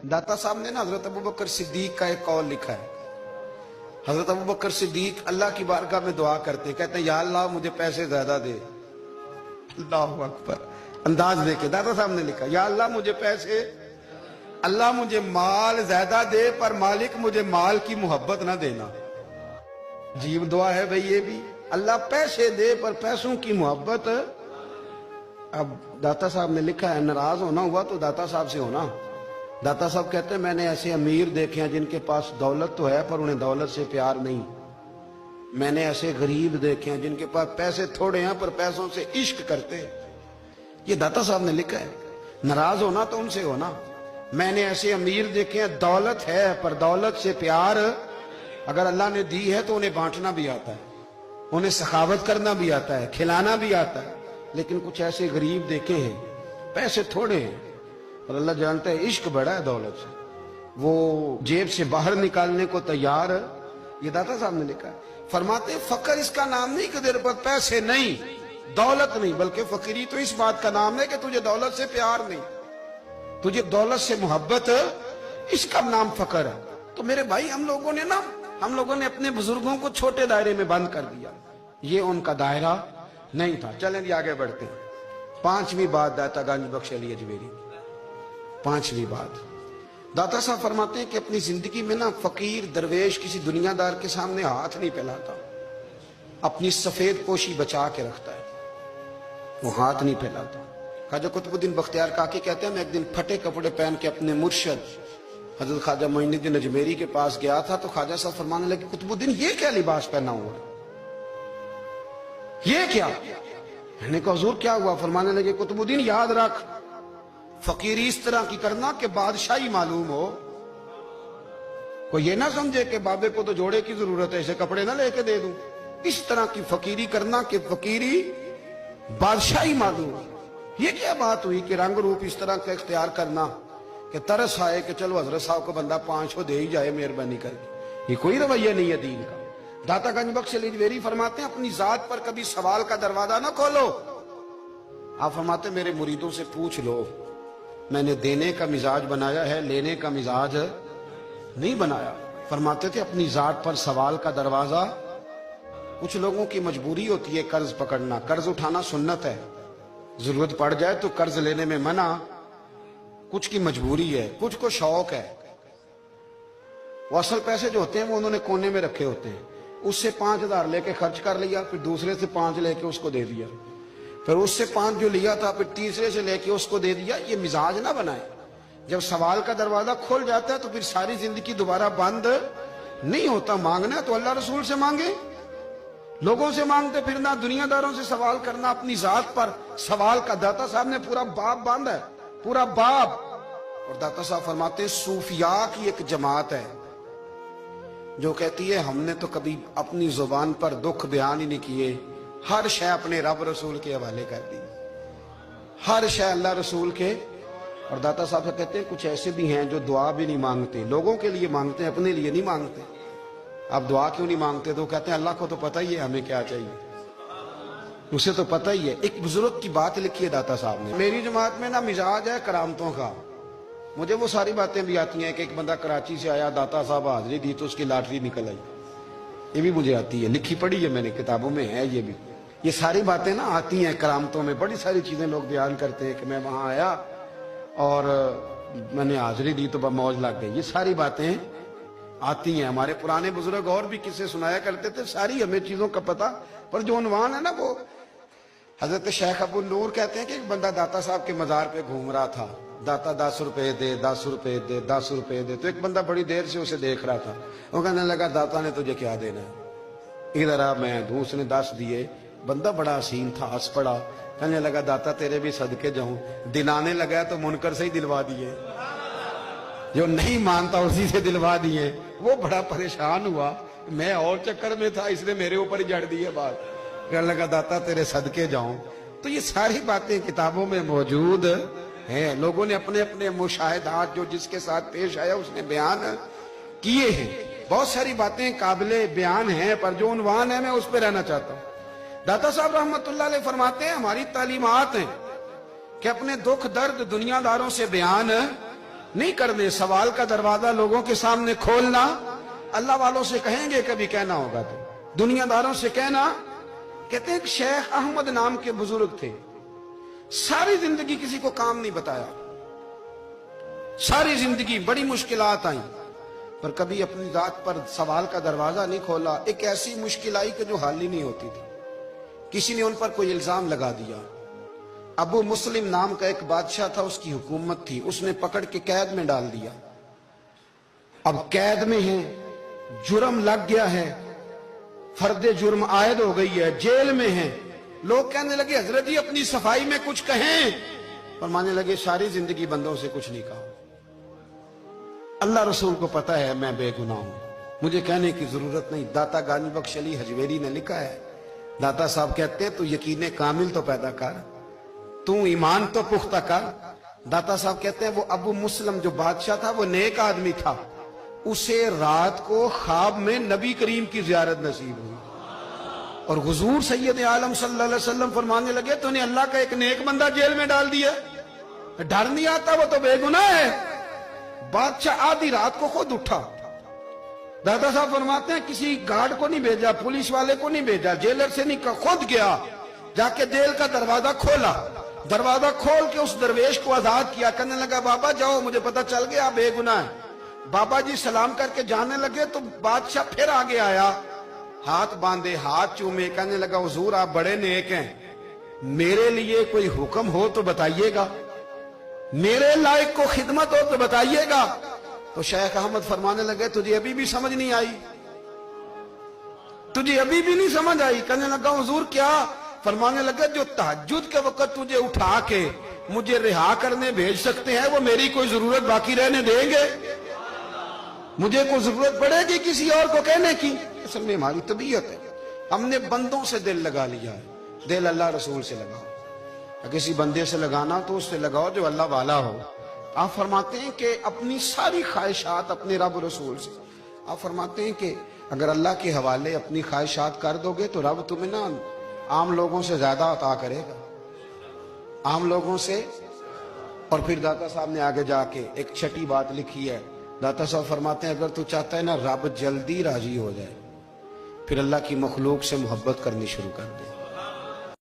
दाता साहब ने ना हजरत अबू बकर सिद्दीक का एक कौल लिखा है। हजरत अबू बकर सिद्दीक अल्लाह की बारगाह में दुआ करते, कहते हैं या अल्लाह मुझे पैसे ज्यादा दे। अल्लाहु अकबर, अंदाज देके दाता साहब ने लिखा, या अल्लाह मुझे पैसे, अल्लाह मुझे माल ज्यादा दे, पर मालिक मुझे माल की मोहब्बत ना देना। अजीब दुआ है भाई ये भी, अल्लाह पैसे दे पर पैसों की मोहब्बत। अब दाता साहब ने लिखा है, नाराज होना हुआ तो दाता साहब से होना। दाता साहब कहते हैं मैंने ऐसे अमीर देखे हैं जिनके पास दौलत तो है पर उन्हें दौलत से प्यार नहीं। मैंने ऐसे गरीब देखे हैं जिनके पास पैसे थोड़े हैं पर पैसों से इश्क करते हैं। ये दाता साहब ने लिखा है, नाराज होना तो उनसे होना। मैंने ऐसे अमीर देखे हैं दौलत है पर दौलत से प्यार, अगर अल्लाह ने दी है तो उन्हें बांटना भी आता है, उन्हें सखावत करना भी आता है, खिलाना भी आता है। लेकिन कुछ ऐसे गरीब देखे हैं पैसे थोड़े हैं और अल्लाह जानता है इश्क बड़ा है दौलत से, वो जेब से बाहर निकालने को तैयार। ये दाता साहब ने लिखा है, फरमाते फकर इसका नाम नहीं कि तेरे पास पैसे नहीं, दौलत नहीं, बल्कि फकीरी तो इस बात का नाम है कि तुझे दौलत से प्यार नहीं, तुझे दौलत से मोहब्बत, इसका नाम फकर है। तो मेरे भाई हम लोगों ने अपने बुजुर्गों को छोटे दायरे में बंद कर दिया, ये उनका दायरा नहीं था। चलें जी आगे बढ़ते हैं। पांचवी बात दाता गंज बख्श अली अजमेरी, पांचवी बात दाता साहब फरमाते हैं कि अपनी जिंदगी में ना फकीर दरवेश किसी दुनियादार के सामने हाथ नहीं फैलाता, अपनी सफेद पोशी बचा के रखता है, वो हाथ नहीं फैलाता। ख्वाजा कुतुबुद्दीन बख्तियार काकी कहते हैं मैं एक दिन फटे कपड़े पहन के अपने मुर्शद हजरत ख्वाजा मोइनुद्दीन अजमेरी के पास गया था तो ख्वाजा साहब फरमाने लगे कुतुबुद्दीन ये क्या लिबास पहना हुआ है, ये क्या? मैंने कहा हुजूर क्या हुआ? फरमाने लगे कुतुबुद्दीन याद रख फकीरी इस तरह की करना कि बादशाही मालूम हो, कोई ये ना समझे कि बाबे को तो जोड़े की जरूरत है इसे कपड़े ना लेके दे दूं। इस तरह की फकीरी करना कि फकीरी बादशाही मालूम हो। ये क्या बात हुई कि रंग रूप इस तरह का इख्तियार करना कि तरस आए कि चलो हजरत साहब को बंदा 500 दे ही जाए मेहरबानी करके, ये कोई रवैया नहीं है दीन का। दाता गंज बख्श अली अजमेरी फरमाते हैं अपनी जात पर कभी सवाल का दरवाजा ना खोलो। आप फरमाते मेरे मुरीदों से पूछ लो, मैंने देने का मिजाज बनाया है, लेने का मिजाज नहीं बनाया। फरमाते थे अपनी जात पर सवाल का दरवाजा, कुछ लोगों की मजबूरी होती है कर्ज पकड़ना, कर्ज उठाना सुन्नत है, जरूरत पड़ जाए तो कर्ज लेने में मना, कुछ की मजबूरी है, कुछ को शौक है। वो असल पैसे जो होते हैं वो उन्होंने कोने में रखे होते हैं, उससे 5000 लेके खर्च कर लिया, फिर दूसरे से 5 लेके उसको दे दिया, फिर उससे 5 जो लिया था फिर तीसरे से लेके उसको दे दिया। ये मिजाज ना बनाए। जब सवाल का दरवाजा खुल जाता है तो फिर सारी जिंदगी दोबारा बंद नहीं होता। मांगना है तो अल्लाह रसूल से मांगे, लोगों से मांगते फिरना, दुनियादारों से सवाल करना, अपनी जात पर सवाल का। दाता साहब ने पूरा बाब बांधा है, पूरा बाब। और दाता साहब फरमाते सूफिया की एक जमात है जो कहती है हमने तो कभी अपनी जुबान पर दुख बयान ही नहीं किए, हर शय अपने रब रसूल के हवाले कर दी, हर शय अल्लाह रसूल के। और दाता साहब कहते हैं कुछ ऐसे भी हैं जो दुआ भी नहीं मांगते, लोगों के लिए मांगते हैं, अपने लिए नहीं मांगते। आप दुआ क्यों नहीं मांगते? तो कहते हैं अल्लाह को तो पता ही है हमें क्या चाहिए, उसे तो पता ही है। एक बुजुर्ग की बात लिखी है दाता साहब ने, मेरी जमात में ना मिजाज है करामतों का, मुझे वो सारी बातें भी आती हैं कि एक बंदा कराची से आया, दाता साहब हाजिरी दी तो उसकी लॉटरी निकल आई, ये भी मुझे आती है, लिखी पढ़ी है मैंने, किताबों में है ये भी। ये सारी बातें ना आती हैं करामतों में, बड़ी सारी चीजें लोग बयान करते हैं कि मैं वहां आया और मैंने हाजिरी दी तो मौज लग गई। ये सारी बातें आती हैं, हमारे पुराने बुजुर्ग और भी किस्से सुनाया करते थे, सारी हमें चीजों का पता। पर जो उन्वान है ना वो हजरत शेख अबू नूर कहते हैं कि एक बंदा दाता साहब के मजार पे घूम रहा था, दाता 10 रुपए दे, 10 रुपए दे, 10 रुपए दे। तो एक बंदा बड़ी देर से उसे देख रहा था, वो कहने लगा दाता ने तुझे क्या देना है, इधर आ मैं दूं। उसने 10 दिए। बंदा बड़ा हसीन था, हंस पड़ा, कहने लगा दाता तेरे भी सदके जाऊं। दिलाने लगा तो मुनकर से ही दिलवा दिए, जो नहीं मानता उसी से दिलवा दिए। वो बड़ा परेशान हुआ, मैं और चक्कर में था, इसने मेरे ऊपर ही जड़ दिए बात। कहने लगा दाता तेरे सदके जाऊं। तो ये सारी बातें किताबों में मौजूद हैं, लोगों ने अपने अपने मुशाहिदात जो जिसके साथ पेश आया उसने बयान किए हैं। बहुत सारी बातें काबिले बयान हैं, पर जो उन्वान है मैं उस पर रहना चाहता हूं। दाता साहब रहमतुल्लाह अलैह फरमाते हैं हमारी तालीमात हैं कि अपने दुख दर्द दुनियादारों से बयान نہیں کرنے. سوال کا دروازہ لوگوں کے سامنے کھولنا اللہ والوں سے کہیں گے کبھی کہنا ہوگا تو دنیا داروں سے کہنا. کہتے ہیں کہ شیخ احمد نام کے بزرگ تھے, ساری زندگی کسی کو کام نہیں بتایا, ساری زندگی بڑی مشکلات آئیں پر کبھی اپنی ذات پر سوال کا دروازہ نہیں کھولا. ایک ایسی مشکل آئی کہ جو حل ہی نہیں ہوتی تھی, کسی نے ان پر کوئی الزام لگا دیا. ابو مسلم نام کا ایک بادشاہ تھا, اس کی حکومت تھی, اس نے پکڑ کے قید میں ڈال دیا. اب قید میں ہیں, جرم لگ گیا ہے, فرد جرم عائد ہو گئی ہے, جیل میں ہیں. لوگ کہنے لگے حضرت جی اپنی صفائی میں کچھ کہیں. فرمانے لگے ساری زندگی بندوں سے کچھ نہیں کہا, اللہ رسول کو پتا ہے میں بے گناہ ہوں, مجھے کہنے کی ضرورت نہیں. داتا گانی بخش علی حجویری نے لکھا ہے, داتا صاحب کہتے ہیں تو یقین کامل تو پیدا کر, تو ایمان تو پختہ کر. داتا صاحب کہتے ہیں وہ ابو مسلم جو بادشاہ تھا وہ نیک آدمی تھا, اسے رات کو خواب میں نبی کریم کی زیارت نصیب ہوئی اور حضور سید عالم صلی اللہ علیہ وسلم فرمانے لگے تو نے اللہ کا ایک نیک بندہ جیل میں ڈال دیا, ڈر نہیں آتا, وہ تو بے گناہ ہے. بادشاہ آدھی رات کو خود اٹھا. دادا صاحب فرماتے ہیں کسی گارڈ کو نہیں بھیجا, پولیس والے کو نہیں بھیجا, جیلر سے نہیں کہا, خود گیا, جا کے جیل کا دروازہ کھولا. دروازہ کھول کے اس درویش کو آزاد کیا, کہنے لگا بابا جاؤ مجھے پتا چل گیا بے گناہ ہے. بابا جی سلام کر کے جانے لگے تو بادشاہ پھر آگے آیا, ہاتھ باندھے, ہاتھ چومے, کہنے لگا حضور آپ بڑے نیک ہیں, میرے لیے کوئی حکم ہو تو بتائیے گا, میرے لائق کو خدمت ہو تو بتائیے گا. تو شیخ احمد فرمانے لگے تجھے ابھی بھی سمجھ نہیں آئی, تجھے ابھی بھی نہیں سمجھ آئی. کہنے لگا حضور کیا؟ فرمانے لگے جو تہجد کے وقت تجھے اٹھا کے مجھے رہا کرنے بھیج سکتے ہیں وہ میری کوئی ضرورت باقی رہنے دیں گے؟ مجھے کوئی ضرورت پڑے گی کسی اور کو کہنے کی؟ اصل میں ہماری طبیعت ہے, ہم نے بندوں سے دل لگا لیا ہے. دل اللہ رسول سے لگاؤ, کسی بندے سے لگانا تو اس سے لگاؤ جو اللہ والا ہو. آپ فرماتے ہیں کہ اپنی ساری خواہشات اپنے رب رسول سے, آپ فرماتے ہیں کہ اگر اللہ کے حوالے اپنی خواہشات کر دو گے تو رب تمہیں نا عام لوگوں سے زیادہ عطا کرے گا, عام لوگوں سے. اور پھر داتا صاحب نے آگے جا کے ایک چھٹی بات لکھی ہے. داتا صاحب فرماتے ہیں اگر تو چاہتا ہے نا رب جلدی راضی ہو جائے, پھر اللہ کی مخلوق سے محبت کرنی شروع کر دے.